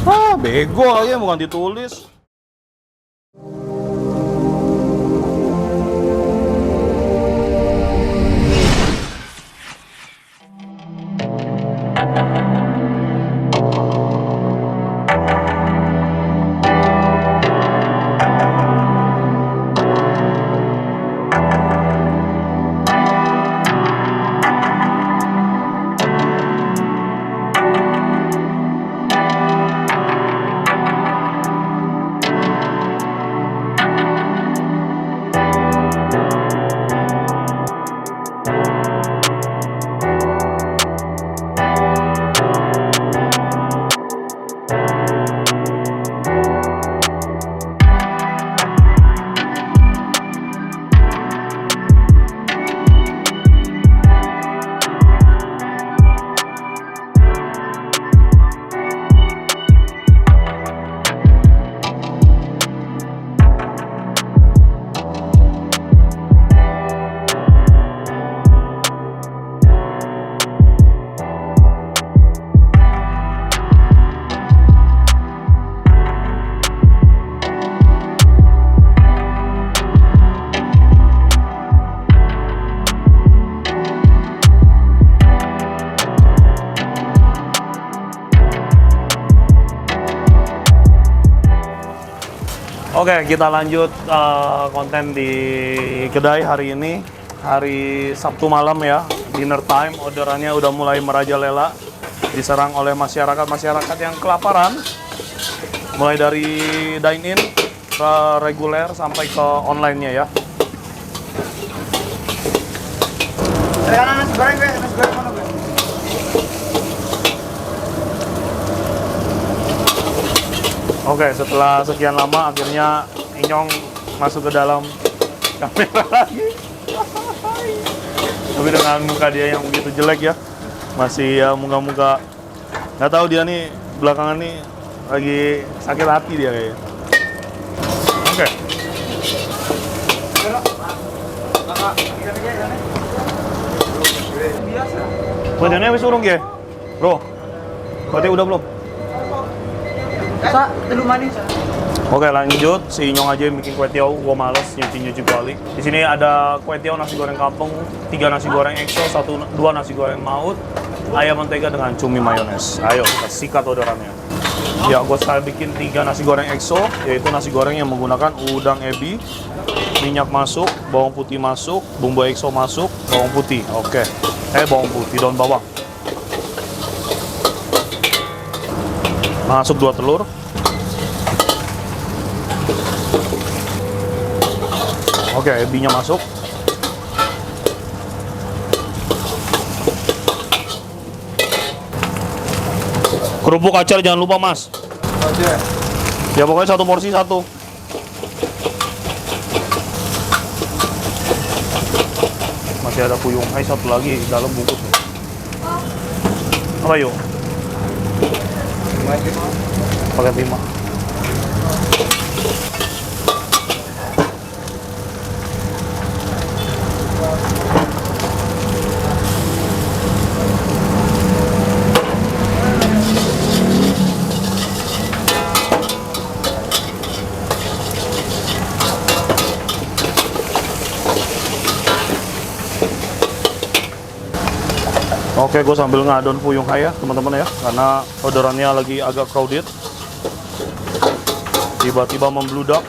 Ah, bego lagi bukan ditulis. Oke, kita lanjut konten di kedai hari ini. Hari Sabtu malam ya, dinner time. Orderannya udah mulai merajalela. Diserang oleh masyarakat yang kelaparan. Mulai dari dine-in, ke reguler, sampai ke online-nya ya. Ada nasi goreng, nasi goreng mana, Be? Oke, setelah sekian lama akhirnya Inyong masuk ke dalam kamera lagi. Tapi dengan muka dia yang begitu jelek ya, masih ya muka-muka nggak tahu dia nih belakangan nih lagi sakit hati dia kayaknya. Oke. Badannya wis urung ya, bro. Berarti udah belum? Sa, telur manis. Oke, lanjut. Si Inyong aja yang bikin kue tiaw, gua males nyuci kuali. Di sini ada kue tiaw nasi goreng kampung, 3 nasi goreng EXO, 2 nasi goreng maut, ayam mentega dengan cumi mayones. Ayo, kita sikat orderannya. Ya, gua sekali bikin 3 nasi goreng EXO, yaitu nasi goreng yang menggunakan udang ebi, minyak masuk, bawang putih masuk, bumbu EXO masuk, bawang putih. Oke. Bawang putih, daun bawang. Masuk 2 telur. Oke, ebinya masuk. Kerupuk acar jangan lupa, Mas. Oke. Ya pokoknya 1 porsi 1. Masih ada puyung hai 1 lagi di dalam bungkus. Apa yuk? Pakai 5. Oke, gue sambil ngadon puyung hai ya teman-teman ya, karena orderannya lagi agak crowded. Tiba-tiba membludak.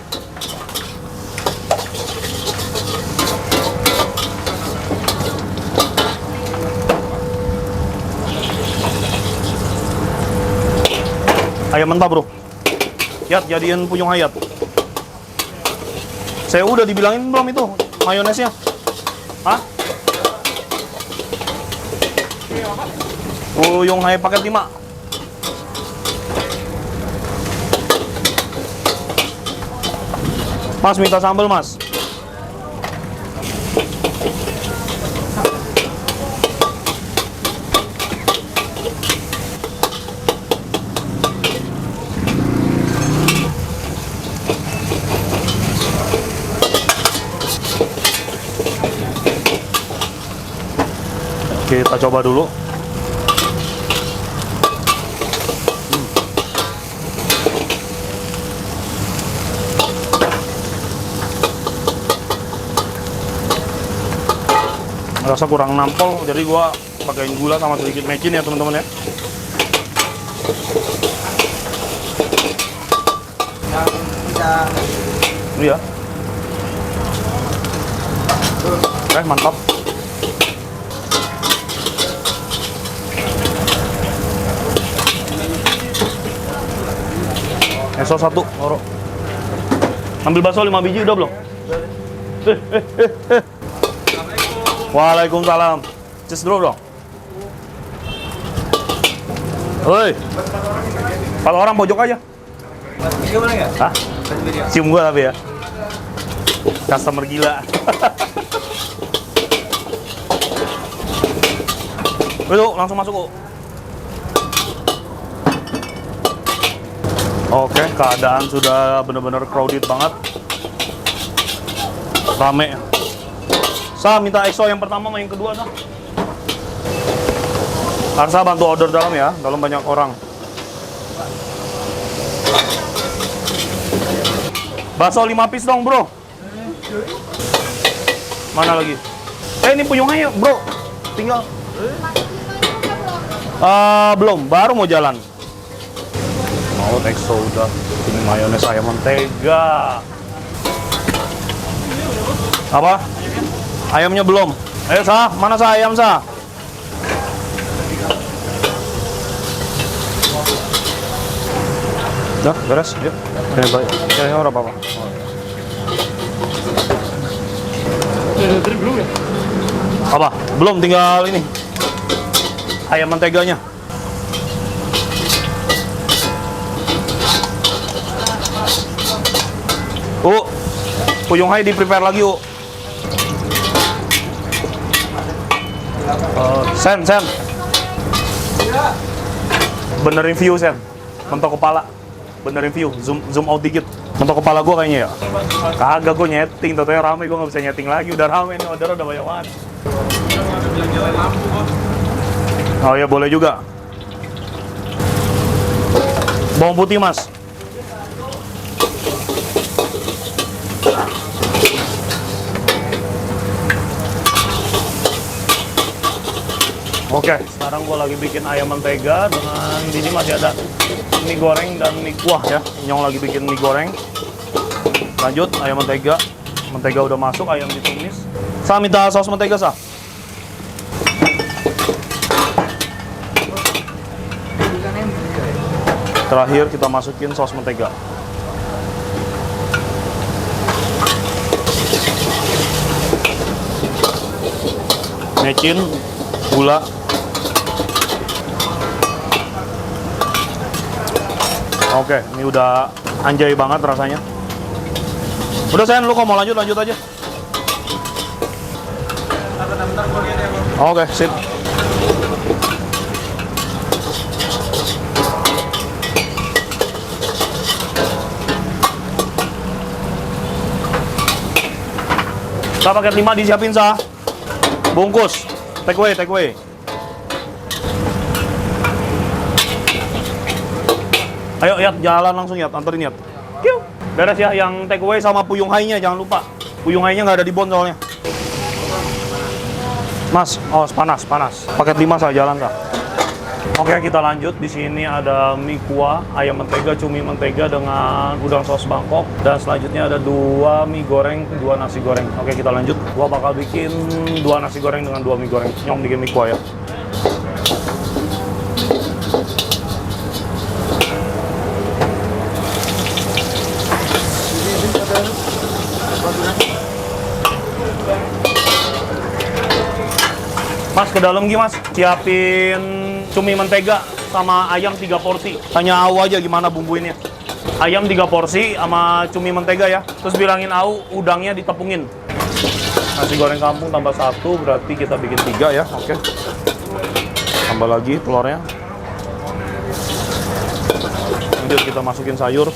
Ayam mentah bro. Yat, jadiin puyung hayat. Saya udah dibilangin belum itu mayonesnya? Hah? Puyung hai paket 5. Mas minta sambal, Mas. Kita coba dulu. rasa kurang nampol, jadi gua pakein gula sama sedikit mecin ya teman-teman ya. Yang bisa Iya. Oke, mantap. Eso 1, Loro. Ambil bakso 5 biji udah belum? Waalaikumsalam. Cheers dulu dong. Woi. Kalau orang pojok aja. video boleh nggak? Hah? Video. Cium gua tapi ya. Customer gila. Yuk, langsung masuk kok. Oke, keadaan sudah benar-benar crowded banget. Rame. Sa, minta EXO yang pertama sama yang kedua, Sa. Arsa bantu order dalam ya, dalam banyak orang. Bakso 5 piece dong, bro. Mana lagi? Ini punyungnya, bro. Tinggal. Belum, baru mau jalan. Mau EXO udah. Ini mayones ayam mentega. Apa? Ayamnya belum. Ayo, Sa. Mana Sa ayam, Sa? Dah, beres. Yuk. Ini baik. Ini orang apa-apa. Apa? Belum, tinggal ini. Ayam menteganya. Puyung hai di prepare lagi, Sen. Benerin view, Sen. Mentok kepala. Benerin view. Zoom out dikit. Mentok kepala gua kayaknya ya. Kagak, gua nyeting. Tau-tau rame, gua nggak bisa nyeting lagi. Udah rame nih, order udah banyak banget. Oh ya, boleh juga. Bawang putih, Mas. Oke, sekarang gua lagi bikin ayam mentega dengan di sini masih ada mie goreng dan mie kuah ya. Nyong lagi bikin mie goreng. Lanjut ayam mentega. Mentega udah masuk, ayam ditumis. Sa, minta saus mentega, Sa. Terakhir kita masukin saus mentega. Mecin, gula. Oke, ini udah anjay banget rasanya. Udah, Sen, lu kok mau lanjut aja. Oke, sip. Sa, paket 5 disiapin, Sa. Bungkus. Take away. Ayo, Yat, jalan langsung, Yat. Anterin, Yat. Kiu. Beres ya, yang take away sama puyung hai-nya, jangan lupa. Puyung hai-nya nggak ada di bon soalnya. Mas, oh panas. Paket 5, Sa, jalan, Sa. Oke, kita lanjut. Di sini ada mie kuah, ayam mentega, cumi mentega dengan udang saus Bangkok, dan selanjutnya ada 2 mie goreng, 2 nasi goreng. Oke, kita lanjut. Gua bakal bikin 2 nasi goreng dengan 2 mie goreng. Nyong bikin mie kuah ya. Mas, ke dalam gimana, Mas? Siapin cumi mentega sama ayam 3 porsi. Tanya Au aja gimana bumbuinnya. Ayam 3 porsi sama cumi mentega ya. Terus bilangin Au udangnya ditepungin. Nasi goreng kampung tambah 1, berarti kita bikin 3 ya. Oke. Tambah lagi telurnya. Lanjut kita masukin sayur.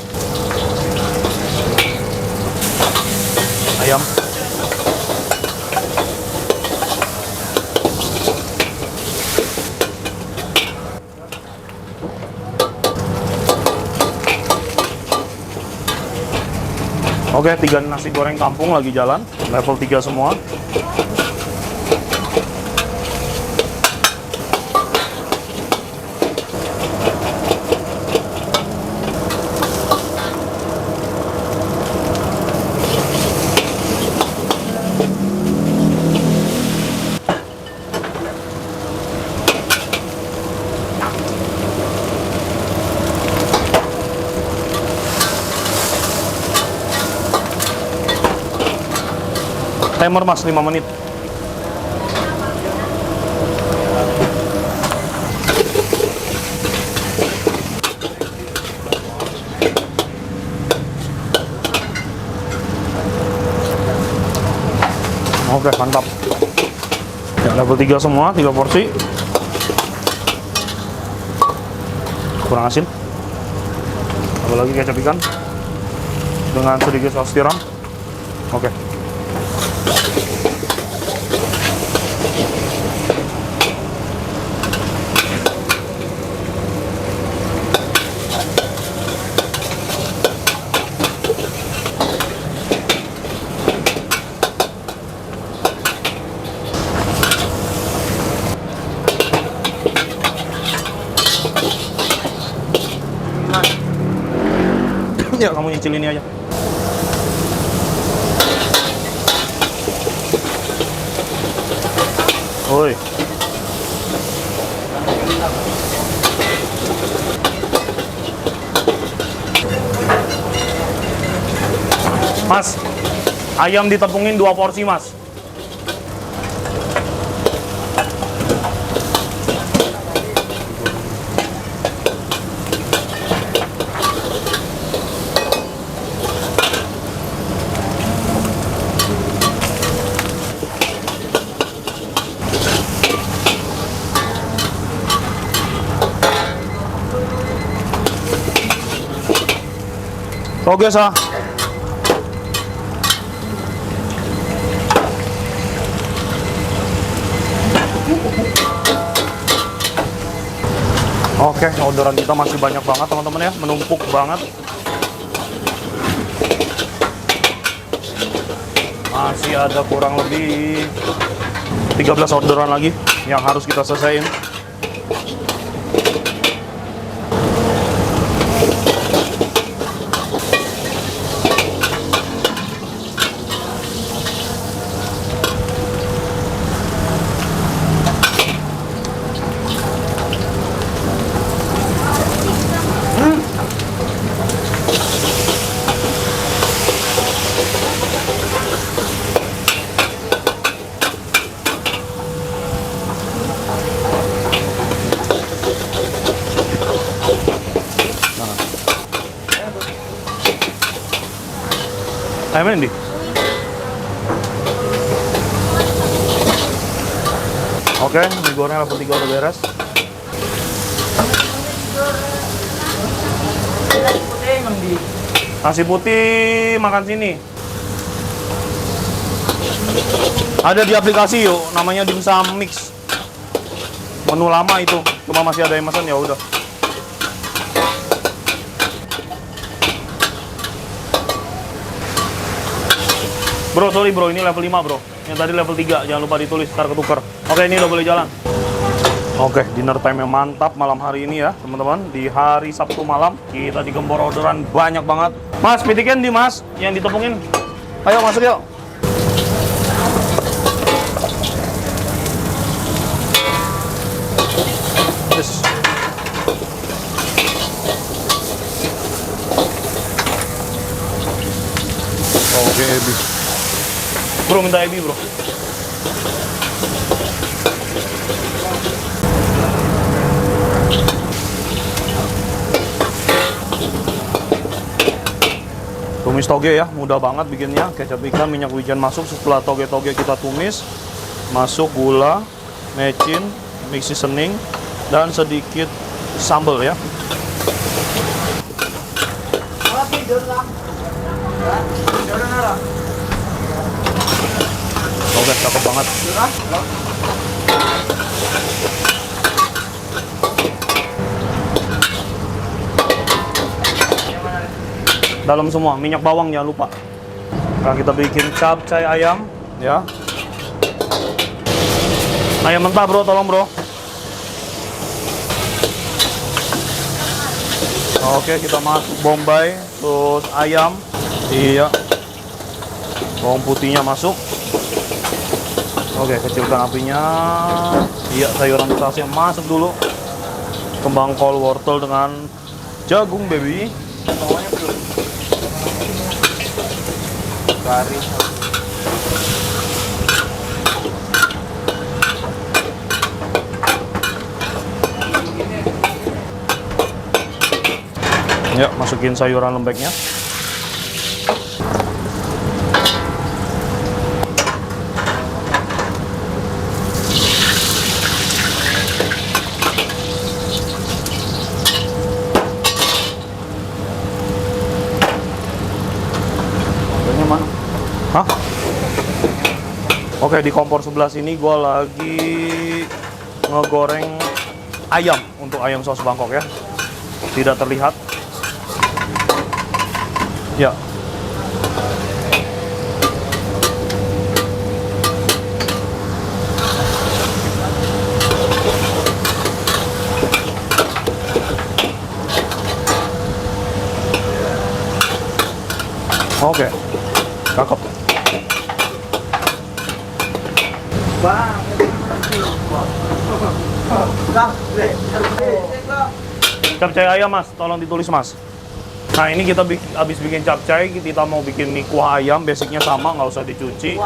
Ayam. Oke, 3 nasi goreng kampung lagi jalan, level 3 semua. Timer mas, 5 menit. Oke, mantap. Ya, level 3 semua, 3 porsi. Kurang asin. Apalagi kecap ikan dengan sedikit saus tiram. Oke. Ya, kamu nyicil ini aja. Oi. Mas, ayam ditepungin 2 porsi, Mas. Toge sa. Oke, orderan kita masih banyak banget teman-teman ya, menumpuk banget. Masih ada kurang lebih 13 orderan lagi yang harus kita selesaiin. Ayam ini. Oke, mie goreng level 3 udah beres. Nasi putih makan sini. Ada di aplikasi yuk, namanya Dimsum Mix. Menu lama itu, cuma masih ada yang pesan ya udah. Bro, sorry bro, ini level 5 bro. Yang tadi level 3, jangan lupa ditulis, ntar ketuker. Oke, ini udah boleh jalan. Oke, dinner time yang mantap malam hari ini ya, teman-teman. Di hari Sabtu malam, kita digempur orderan banyak banget. Mas, pitikin di mas, yang ditepungin. Ayo masuk yuk. Yes. Oke, Ebi. Bro, minta Ebi bro. Tumis toge ya, mudah banget bikinnya. Kecap ikan, minyak wijen masuk. Setelah toge-toge kita tumis, masuk gula, mecin, mix seasoning, dan sedikit sambal ya. Oke, cakep banget. Dalam semua, minyak bawang jangan lupa. Sekarang kita bikin capcay ayam ya. Ayam mentah bro, tolong bro. Oke, kita masuk bombay, terus ayam. Iya. Bawang putihnya masuk. Oke, kecilkan apinya. Iya, sayuran utasnya masuk dulu. Kembang kol, wortel dengan jagung baby. Garis. Ya, masukin sayuran lembeknya. Ini mana? Hah? Oke, di kompor sebelah sini gue lagi ngegoreng ayam untuk ayam saus Bangkok ya. Tidak terlihat. Ya. Oke. Cakep. Bang. Capcay ayam mas, tolong ditulis mas. Nah ini kita habis bikin capcay, kita mau bikin mie kuah ayam, basicnya sama, nggak usah dicuci.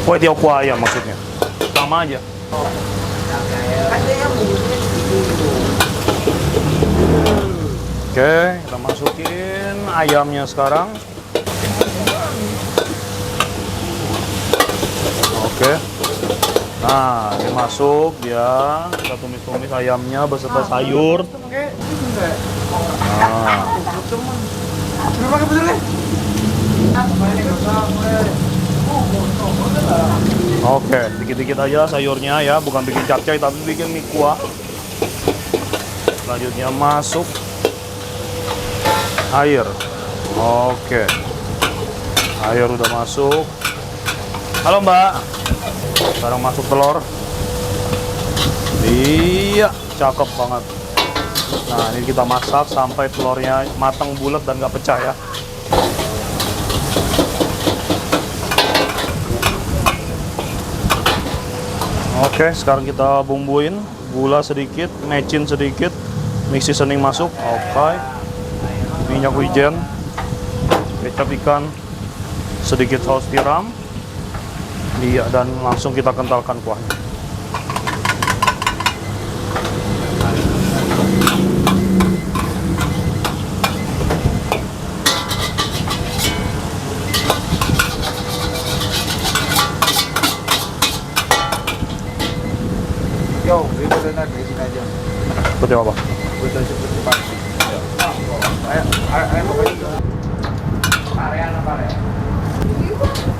Kue tiaw kuah ayam maksudnya, sama aja. Oke, kita masukin ayamnya sekarang. Oke. Nah, ini masuk ya. Kita tumis-tumis ayamnya beserta sayur. Nah. Oke, dikit-dikit aja sayurnya ya, bukan bikin capcay tapi bikin mie kuah. Selanjutnya masuk air. Oke. Air udah masuk. Halo Mbak. Sekarang masuk telur. Iya, cakep banget. Nah, ini kita masak sampai telurnya matang bulat dan nggak pecah ya. Oke, sekarang kita bumbuin. Gula sedikit, mecin sedikit, mix seasoning masuk. Oke. Minyak wijen, kecap ikan, sedikit saus tiram. Iya, dan langsung kita kentalkan kuahnya. Yo, itu benar di sini aja. Seperti apa? Betul seperti pasti. Ayo pokoknya. Area apa ya?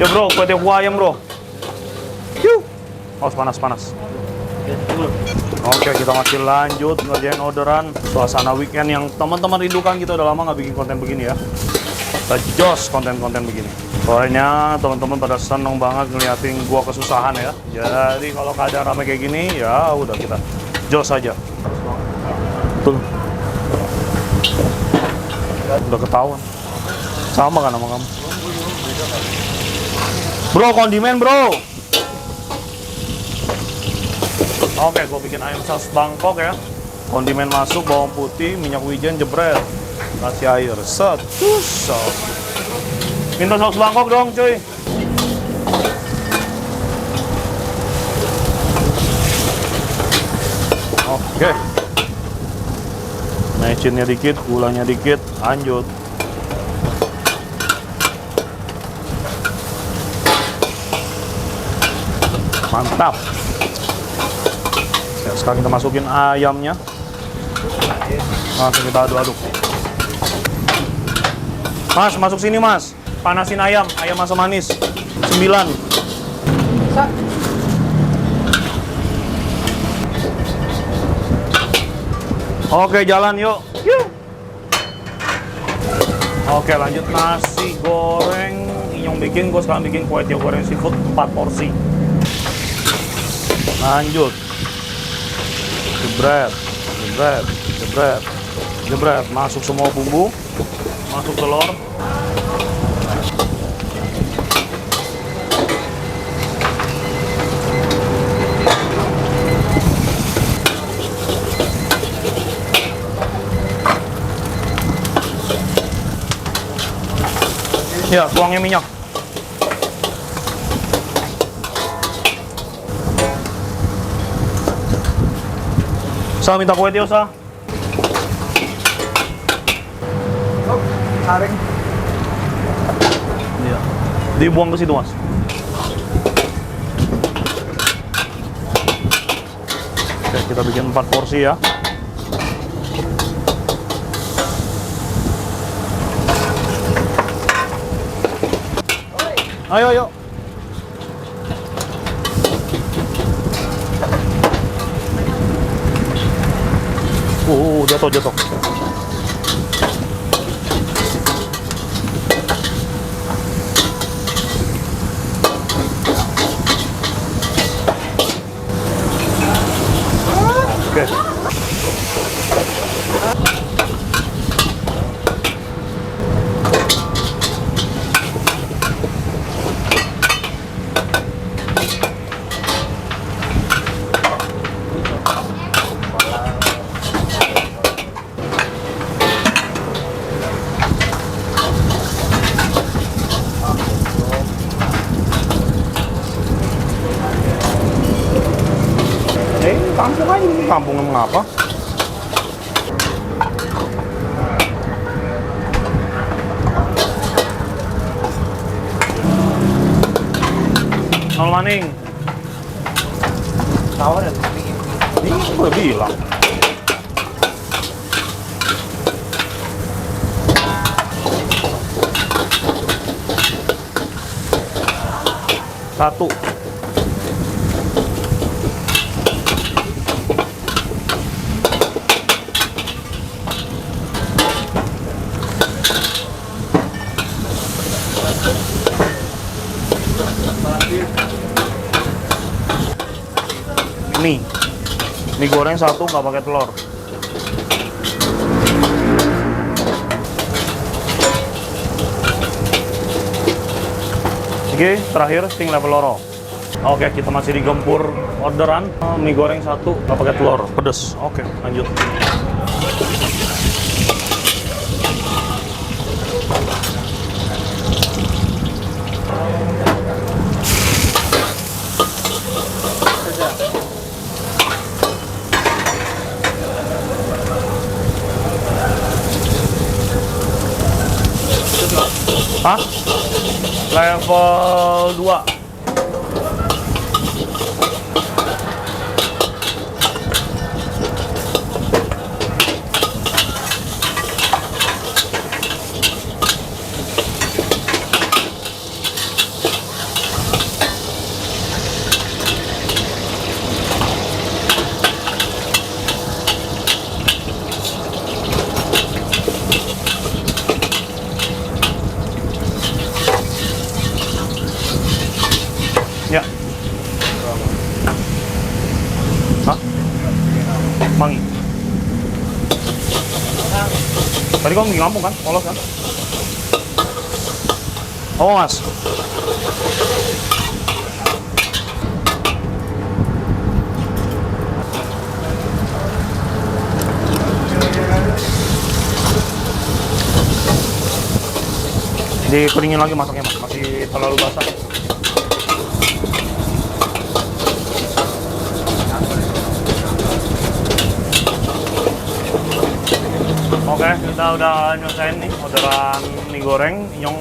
Ya bro, kue tiaw kuah ayam bro. Yuh. Oh, panas-panas. Oke, kita masih lanjut ngerjain orderan. Suasana weekend yang teman-teman rindukan, kita udah lama nggak bikin konten begini ya. Kita jos konten-konten begini. Soalnya teman-teman pada seneng banget ngeliatin gua kesusahan ya. Jadi kalau keadaan ramai kayak gini, ya udah kita jos aja. Tuh. Udah ketahuan. Sama kan sama kamu? Bro, kondimen bro. Oke, gue bikin ayam saus Bangkok ya. Kondimen masuk, bawang putih, minyak wijen, jebret. Kasih air, set, saus. Minta saus Bangkok dong cuy. Oke. Mecinnya dikit, gulanya dikit, lanjut. Mantap. Ya, sekarang kita masukin ayamnya. Langsung kita aduk-aduk. Mas, masuk sini mas. Panasin ayam, ayam asam manis. 9. Oke, jalan yuk. Oke, lanjut nasi goreng. Inyong bikin, gue sekarang bikin kue tiaw goreng seafood 4 porsi. Lanjut. Jebret, jebret, jebret, jebret. Masuk semua bumbu. Masuk telur. Ya, tuangnya minyak. Sa, minta kue tiaw, Sa. Saring. Iya. Dibuang ke situ, Mas. Oke, kita bikin 4 porsi ya. Ayo, ayo. Jatuh, jatuh. Oke. Kampung aja, kampung mengapa? Nol maning. Tawar ya? Ini gue bilang. Satu. Mie goreng satu nggak pakai telur. Oke, terakhir sting level loro. Oke, kita masih digempur orderan mie goreng satu nggak pakai telur, pedes. Oke, lanjut. Hah? Level 2. Ya. Hah? Mangi. Tadi kamu di Lampung kan? Polos kan? Oh, Mas. Dikeringin lagi masaknya, Mas. Masih terlalu basah. Oke, kita udah nyelesain nih orderan mie goreng. Nyong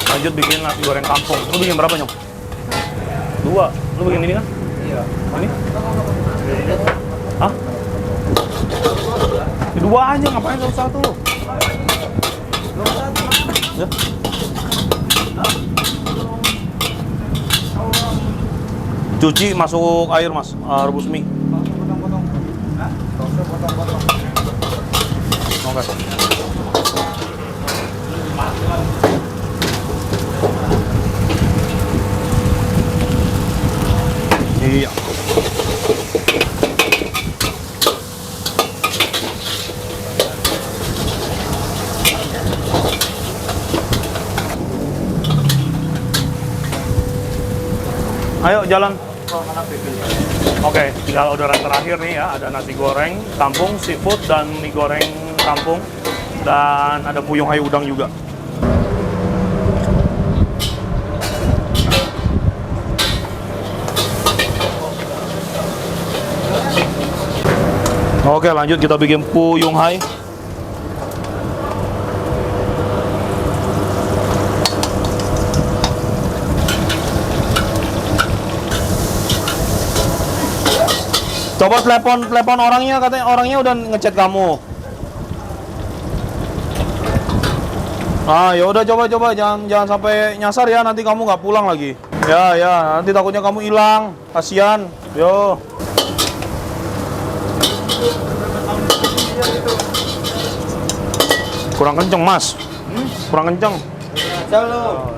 lanjut bikin nasi goreng kampung. Lu bikin berapa, Nyong? 2. Lu bikin ini kan? Iya. Ini? Hah? 2 aja, ngapain satu-satu lu? Ya. Cuci, masuk air, Mas. Rebus mie. Potong-potong. Hah? Potong-potong. Oke. Iya. Ayo jalan. Oke, tinggal orderan terakhir nih ya. Ada nasi goreng kampung, seafood, dan mie goreng kampung. Dan ada puyung hayu udang juga. Oke, lanjut kita bikin puyung hai. Coba telepon orangnya, katanya orangnya udah ngechat kamu. Ah, ya udah coba jangan sampai nyasar ya, nanti kamu nggak pulang lagi. Ya, nanti takutnya kamu hilang. Kasihan. Yo. Kurang kenceng, Mas. Kurang kenceng. Halo.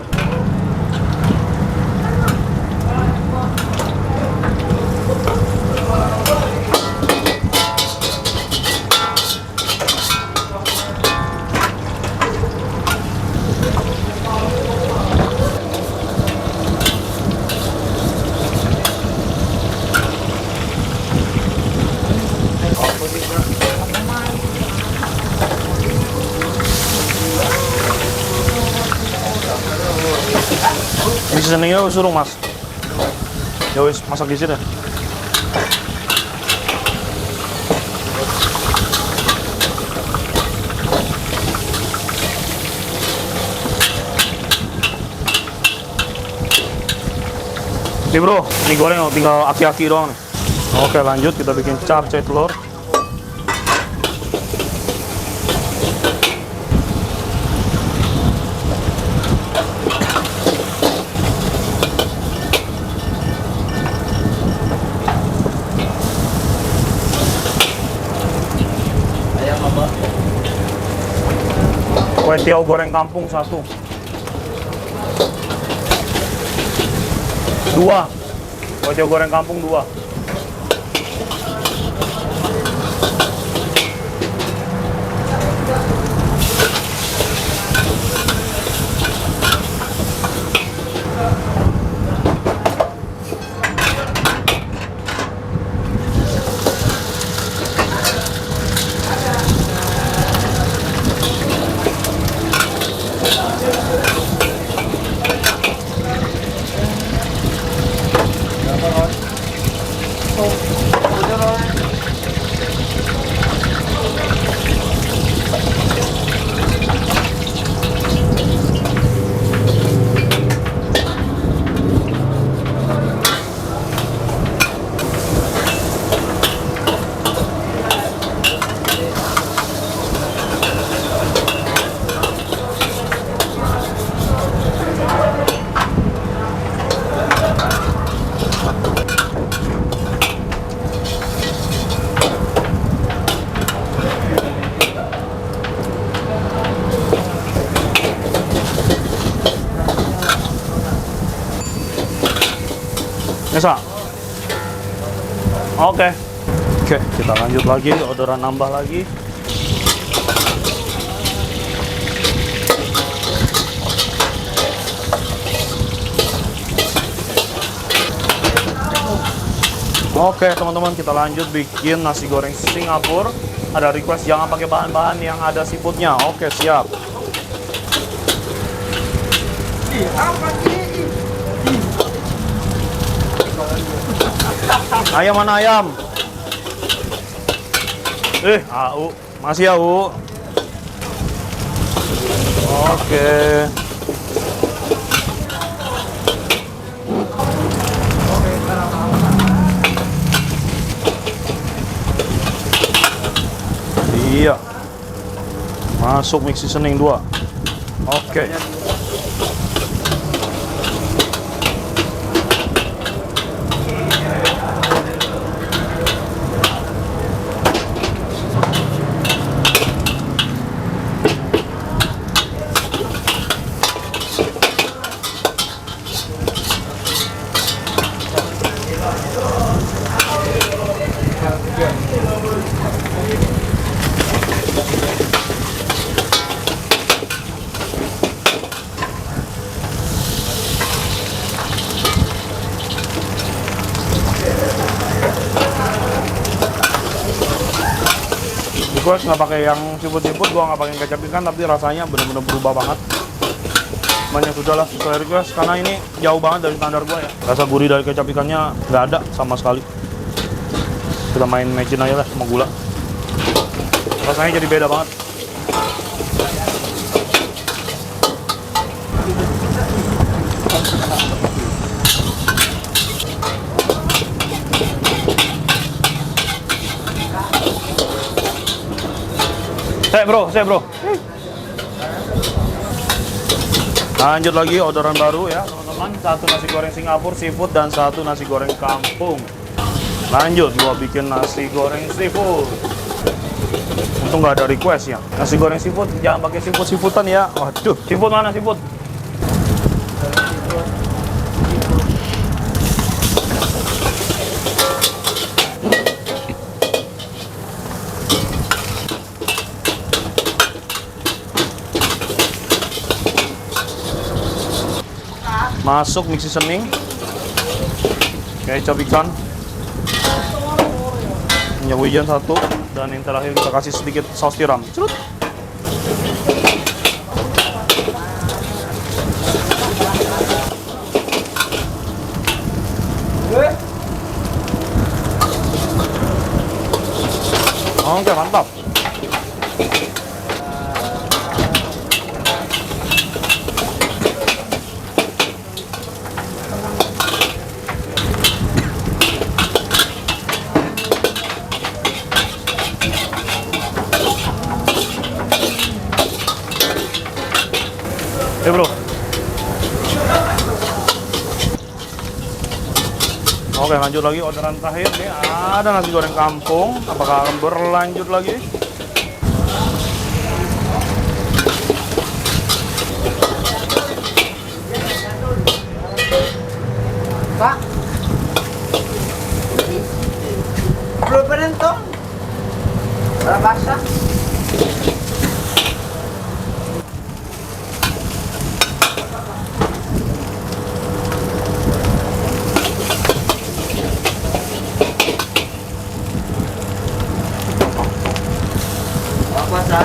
Di sini suruh Mas. Ya wis, masak di sini. Nih bro, mie goreng tinggal aki-aki doang nih. Oke lanjut, kita bikin capcay telur. Kue tiaw goreng kampung 1. 2. Kue tiaw goreng kampung 2. Bisa? Oke, kita lanjut lagi, orderan nambah lagi. Oke teman-teman, kita lanjut bikin nasi goreng Singapura. Ada request jangan pakai bahan-bahan yang ada seafoodnya. Oke, siap. Ayam mana ayam? AU. Masih AU. Oke. Iya. Masuk mix seasoning 2. Oke. Request nggak pakai yang seafood, gua nggak pakai kecap ikan, tapi rasanya bener-bener berubah banget. Banyak sudahlah sesuai request karena ini jauh banget dari standar gua ya. Rasa gurih dari kecap ikannya nggak ada sama sekali. Kita main mecin aja lah sama gula. Rasanya jadi beda banget. Saya bro. Lanjut lagi orderan baru ya teman-teman. Satu nasi goreng Singapura seafood dan satu nasi goreng kampung. Lanjut, gua bikin nasi goreng seafood. Untung nggak ada request ya. Nasi goreng seafood, jangan pakai seafoodan ya. Waduh, seafood mana seafood? Masuk mix seasoning. Kecap ikan. Minyak wijen satu. Dan yang terakhir kita kasih sedikit saus tiram. Cerut. Oke, mantap. Bro. Oke, lanjut lagi orderan terakhir nih. Ada nasi goreng kampung. Apakah akan berlanjut lagi? Pak. Belum penentong. Berapa basah? Masa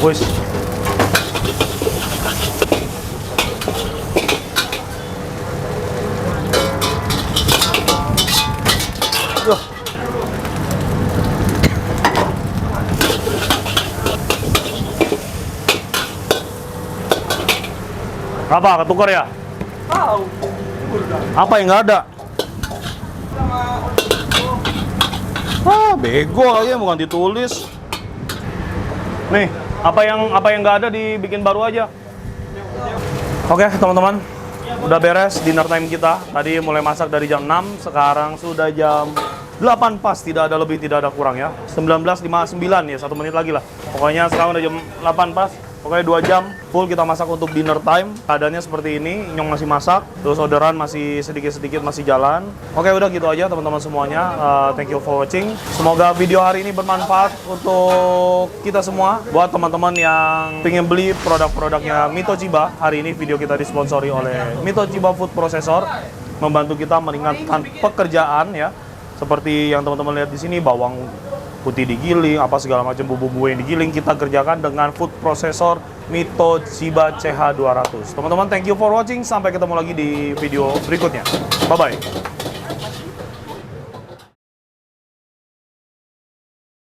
Wis. Duh. Apa ketukar ya? Apa yang nggak ada? Bego aja bukan ditulis. Nih, apa yang nggak ada dibikin baru aja. Oke, teman-teman. Udah beres dinner time kita. Tadi mulai masak dari jam 6, sekarang sudah jam 8 pas, tidak ada lebih, tidak ada kurang ya. 19.59 ya, 1 menit lagi lah. Pokoknya sekarang udah jam 8 pas. Pokoknya 2 jam full kita masak untuk dinner time. Keadaannya seperti ini, Inyong masih masak, terus orderan masih sedikit-sedikit masih jalan. Oke, udah gitu aja teman-teman semuanya. Thank you for watching. Semoga video hari ini bermanfaat untuk kita semua. Buat teman-teman yang pengen beli produk-produknya Mitochiba, hari ini video kita disponsori oleh Mitochiba Food Processor, membantu kita meringankan pekerjaan ya. Seperti yang teman-teman lihat di sini, bawang putih digiling, apa segala macam bumbu-bumbu yang digiling kita kerjakan dengan food processor Mitochiba CH200. Teman-teman, thank you for watching. Sampai ketemu lagi di video berikutnya. Bye-bye.